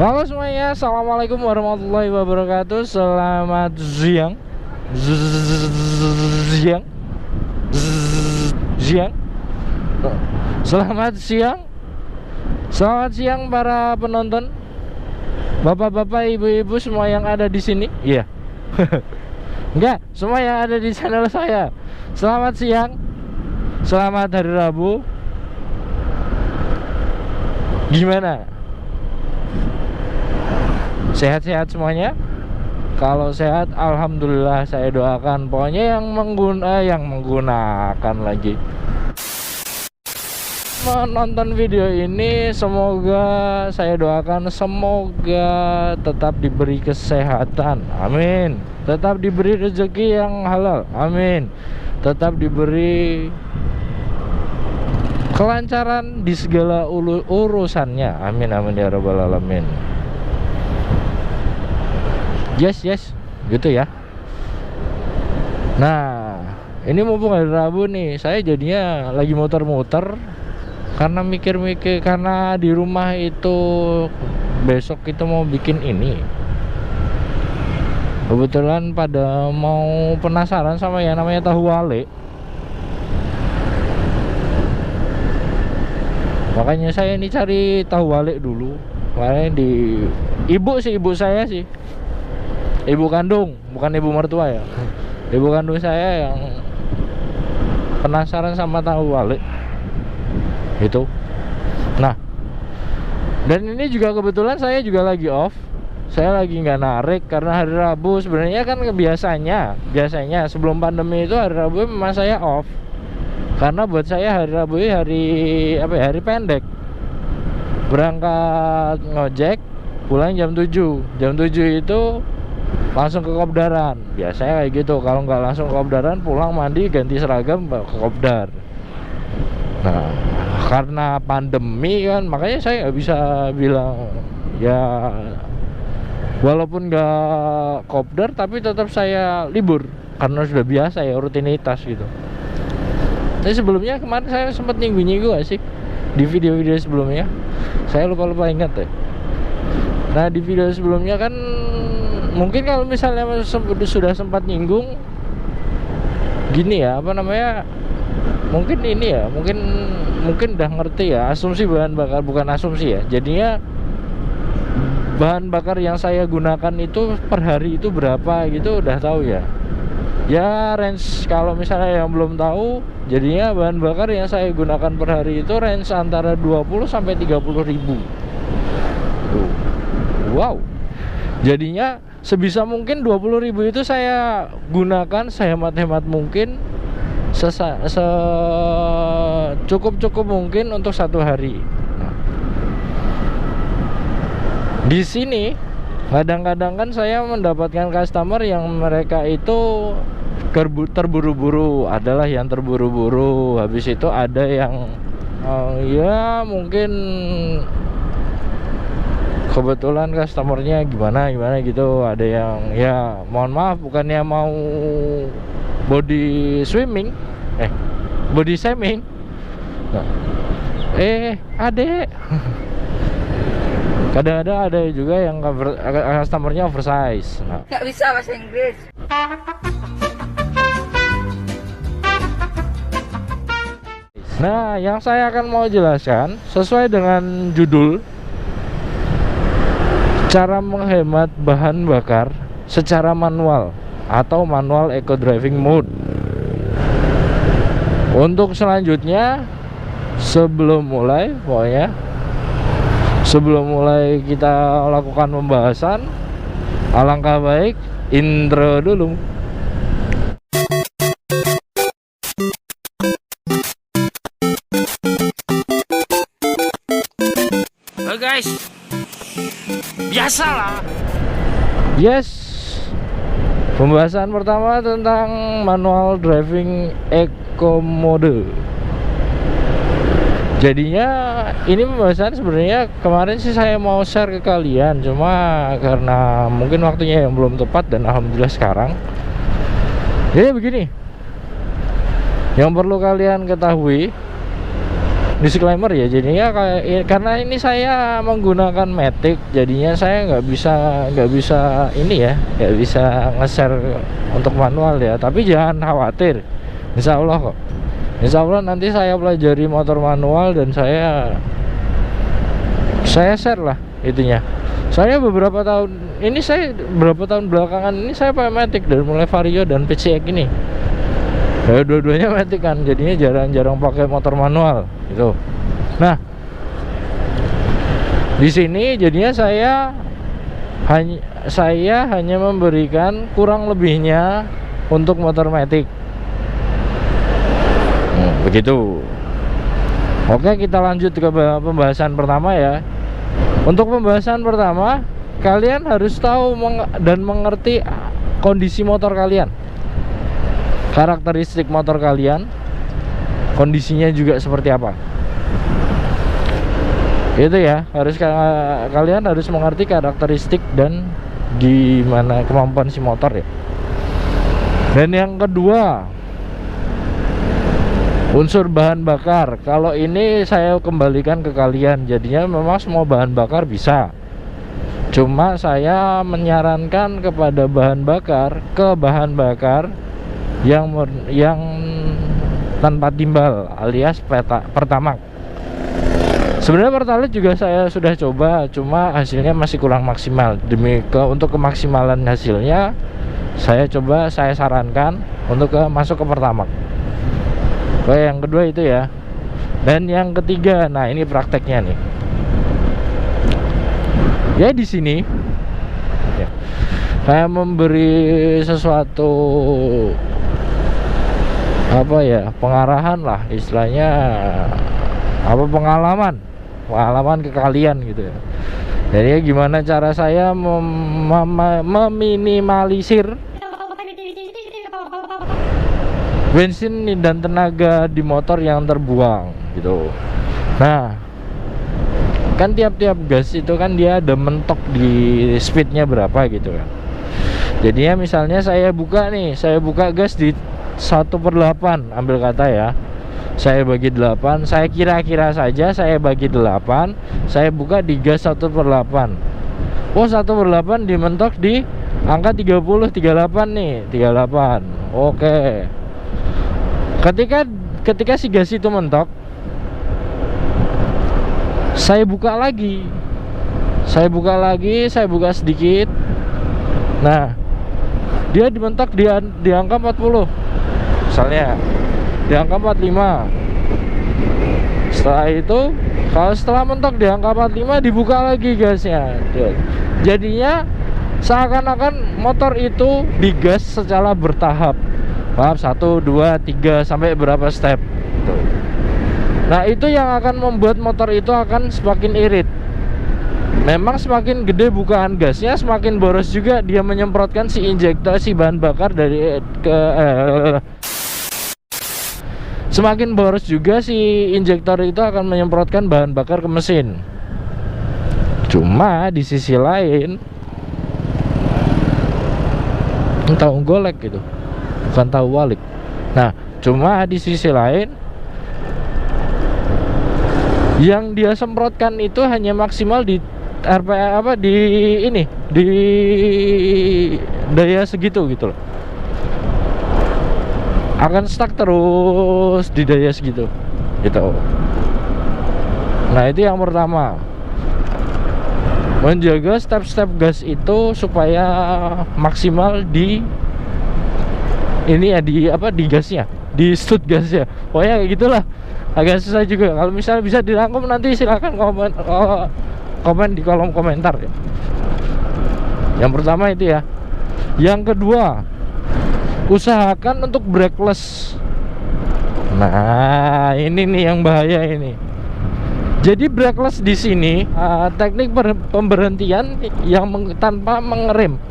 Halo semuanya, assalamualaikum warahmatullahi wabarakatuh. Selamat siang, siang, siang. Selamat siang, selamat siang para penonton, bapak-bapak, ibu-ibu semua yang ada di sini. Iya, enggak, semua yang ada di channel saya. Selamat siang, selamat hari Rabu. Gimana? Sehat-sehat semuanya? Kalau sehat, alhamdulillah, saya doakan. Pokoknya yang menggunakan lagi menonton video ini, semoga saya doakan semoga tetap diberi kesehatan, amin. Tetap diberi rezeki yang halal, amin. Tetap diberi kelancaran di segala urusannya, amin amin ya rabbal alamin. Yes, gitu ya. Nah, ini mumpung hari Rabu nih, saya jadinya lagi muter-muter karena mikir-mikir, karena di rumah itu besok kita mau bikin ini. Kebetulan pada mau penasaran sama yang namanya tahu wale. Makanya saya ini cari tahu wale dulu. Makanya di ibu saya sih. Ibu kandung, bukan ibu mertua ya. Ibu kandung saya yang penasaran sama tahu wale itu. Nah, dan ini juga kebetulan saya juga lagi off. Saya lagi nggak narik karena hari Rabu. Sebenarnya kan biasanya sebelum pandemi itu hari Rabu memang saya off. Karena buat saya hari Rabu ini hari pendek. Berangkat ngojek, pulang jam 7. Jam 7 itu langsung ke kopdaran. Biasanya kayak gitu. Kalau nggak langsung ke kopdaran, pulang mandi ganti seragam ke kopdar. Nah, karena pandemi kan, makanya saya nggak bisa bilang ya, walaupun nggak kopdar tapi tetap saya libur karena sudah biasa ya, rutinitas gitu. Tapi sebelumnya kemarin saya sempat nyinggung gak sih di video-video sebelumnya? Saya lupa ingat ya. Nah, di video sebelumnya kan mungkin kalau misalnya sudah sempat nyinggung gini ya, mungkin ini ya, mungkin udah ngerti ya, asumsi bahan bakar, bukan asumsi ya, jadinya bahan bakar yang saya gunakan itu per hari itu berapa gitu udah tahu ya. Ya range, kalau misalnya yang belum tahu, jadinya bahan bakar yang saya gunakan per hari itu range antara 20 sampai 30 ribu. Wow. Jadinya sebisa mungkin 20 ribu itu saya gunakan, saya hemat mungkin, cukup mungkin untuk satu hari. Nah, di sini kadang-kadang kan saya mendapatkan customer yang mereka itu terburu-buru, adalah yang terburu-buru. Habis itu ada yang ya mungkin kebetulan customernya gimana gitu. Ada yang ya mohon maaf, bukannya mau body shaming. Nah, adek kadang-kadang ada juga yang customernya oversize. Nah, nggak bisa bahasa Inggris. Nah, yang saya akan mau jelaskan sesuai dengan judul, cara menghemat bahan bakar secara manual atau manual eco driving mode. Untuk selanjutnya, sebelum mulai kita lakukan pembahasan, alangkah baik intro dulu. Halo guys, biasalah. Yes, pembahasan pertama tentang manual driving eco mode. Jadinya ini pembahasan sebenarnya kemarin sih saya mau share ke kalian, cuma karena mungkin waktunya yang belum tepat dan alhamdulillah sekarang. Jadi begini, yang perlu kalian ketahui, disclaimer ya, jadinya karena ini saya menggunakan Matic, jadinya saya nggak bisa ini ya, nggak bisa nge-share untuk manual ya. Tapi jangan khawatir, insya Allah kok, insya Allah nanti saya pelajari motor manual dan saya share lah itunya. Saya beberapa tahun belakangan ini saya pakai Matic, dari mulai Vario dan PCX ini. Ya, dua-duanya Matic kan, jadinya jarang-jarang pakai motor manual gitu. Nah, di sini jadinya saya hanya memberikan kurang lebihnya untuk motor Matic. Begitu. Oke, kita lanjut ke pembahasan pertama ya. Untuk pembahasan pertama, kalian harus tahu dan mengerti kondisi motor kalian, karakteristik motor kalian, kondisinya juga seperti apa. Itu ya, kalian harus mengerti karakteristik dan gimana kemampuan si motor ya. Dan yang kedua, unsur bahan bakar. Kalau ini saya kembalikan ke kalian, jadinya memang semua bahan bakar bisa. Cuma saya menyarankan kepada bahan bakar yang tanpa timbal alias Pertamax. Sebenarnya Pertalite juga saya sudah coba, cuma hasilnya masih kurang maksimal. Untuk kemaksimalan hasilnya, saya sarankan untuk masuk ke Pertamax. Oke, yang kedua itu ya. Dan yang ketiga, nah ini prakteknya nih. Ya di sini ya, saya memberi sesuatu pengarahan lah istilahnya, pengalaman ke kalian gitu ya. Jadi gimana cara saya meminimalisir bensin dan tenaga di motor yang terbuang gitu. Nah, kan tiap-tiap gas itu kan dia ada mentok di speednya berapa gitu kan. Jadinya misalnya saya buka gas di 1/8, ambil kata ya, saya bagi 8, saya kira-kira saja saya bagi 8, saya buka di gas 1/8. Oh, 1/8 dimentok di angka 38 nih, 38. Oke. Ketika si gas itu mentok, saya buka sedikit. Nah, dia dimentok di angka 40 misalnya, di angka 45. Setelah itu, setelah mentok di angka 45, dibuka lagi gasnya. Jadinya seakan-akan motor itu digas secara bertahap. Maaf, 1, 2, 3 sampai berapa step. Nah, itu yang akan membuat motor itu akan semakin irit. Memang semakin gede bukaan gasnya, semakin boros juga dia menyemprotkan si injektor, si bahan bakar semakin boros juga si injektor itu akan menyemprotkan bahan bakar ke mesin. Cuma di sisi lain, tahu golek gitu, bukan tahu walik. Nah, cuma di sisi lain, yang dia semprotkan itu hanya maksimal di RPM di daya segitu gitu loh. Akan stuck terus di daya segitu gitu. Nah, itu yang pertama, menjaga step-step gas itu supaya maksimal di di gasnya, di stud gasnya. Pokoknya kayak gitulah. Agak susah juga. Kalau misalnya bisa dirangkum, nanti silahkan komen di kolom komentar ya. Yang pertama itu ya. Yang kedua, usahakan untuk brakeless. Nah, ini nih yang bahaya ini. Jadi brakeless di sini teknik pemberhentian yang tanpa mengerem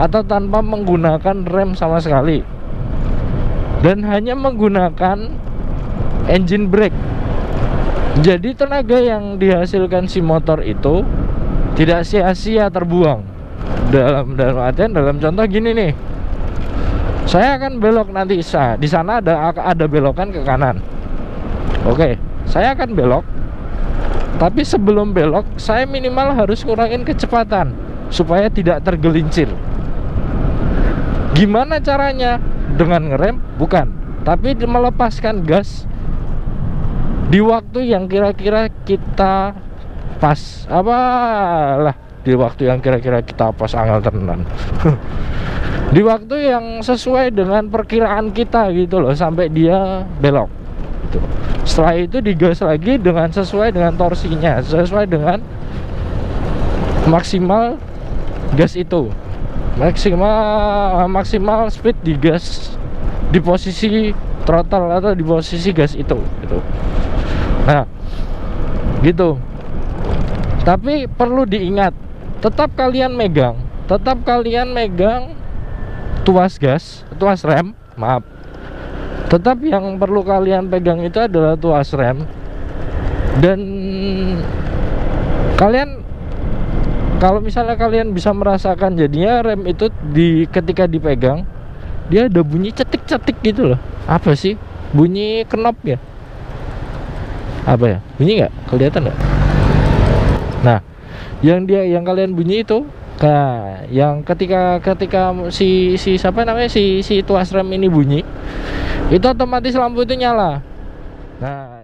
atau tanpa menggunakan rem sama sekali, dan hanya menggunakan engine brake. Jadi tenaga yang dihasilkan si motor itu tidak sia-sia terbuang. Dalam contoh gini nih, saya akan belok nanti, di sana ada belokan ke kanan. Oke, saya akan belok, tapi sebelum belok saya minimal harus kurangin kecepatan supaya tidak tergelincir. Gimana caranya? Dengan ngerem? Bukan, tapi melepaskan gas di waktu yang kira-kira kita pas. Di waktu yang kira-kira kita pas, angel tenan. Di waktu yang sesuai dengan perkiraan kita gitu loh, sampai dia belok gitu. Setelah itu digas lagi dengan sesuai dengan torsinya, sesuai dengan maksimal gas itu, maksimal speed digas di posisi throttle atau di posisi gas itu gitu. Nah gitu. Tapi perlu diingat, tetap kalian megang tuas gas, tuas rem, maaf. Tetap yang perlu kalian pegang itu adalah tuas rem. Dan kalian, kalau misalnya kalian bisa merasakan jadinya rem itu ketika dipegang, dia ada bunyi cetik-cetik gitu loh. Apa sih? Bunyi knop ya? Apa ya? Bunyi nggak? Kelihatan nggak? Nah, yang kalian bunyi itu, nah, yang ketika si siapa namanya si tuas rem ini bunyi, itu otomatis lampu itu nyala. Nah,